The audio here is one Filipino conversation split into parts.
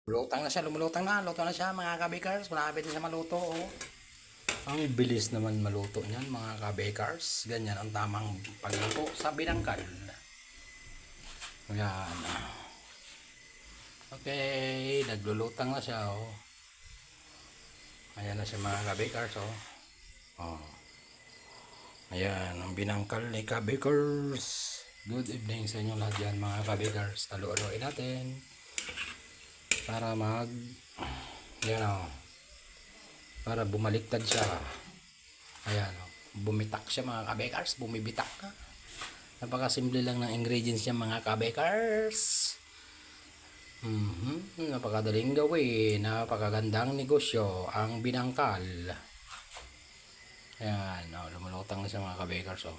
Lumulutang na, luto na siya mga kabakers. Malapit na siya maluto. Oh. Ang bilis naman maluto niyan mga kabakers. Ganyan ang tamang pagluto sa binangkal. Ayan. Okay, naglulutang na siya. Oh. Ayan na siya mga kabakers. Oh. Oh. Ayan, ang binangkal ni kabakers. Good evening sa inyo lahat dyan mga kabakers. Halo-haloin natin. Para yan o, para bumaliktad siya. Ayan o, bumitak siya mga kabakers, bumibitak na. Napakasimple lang ng ingredients niya mga kabakers. Napakadaling gawin, napakagandang negosyo ang binangkal. Ayan o, lumulutang na siya mga kabakers o.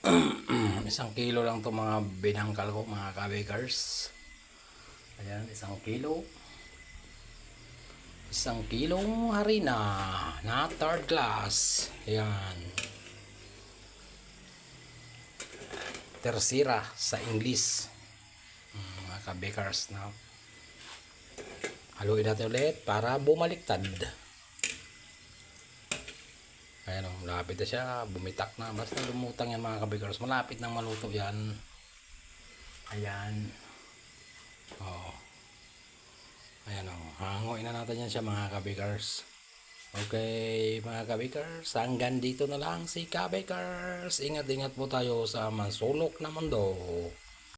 1 kilo lang to mga binangkal ko mga kabakers. Ayan, 1 kilo. 1 kilong harina na third class. Ayan. Tersira sa English. Mga kabakers na. Haluin natin ulit para bumaliktad. Ayan o, malapit na siya. Bumitak na. Basta lumutang yan mga kabakers. Malapit nang maluto yan. Ayan. Oh. Ayan o, hanguin na natin yan siya mga kabakers. Okay mga kabakers, hanggang dito na lang si kabakers. Ingat-ingat po tayo sa masulok na mundo.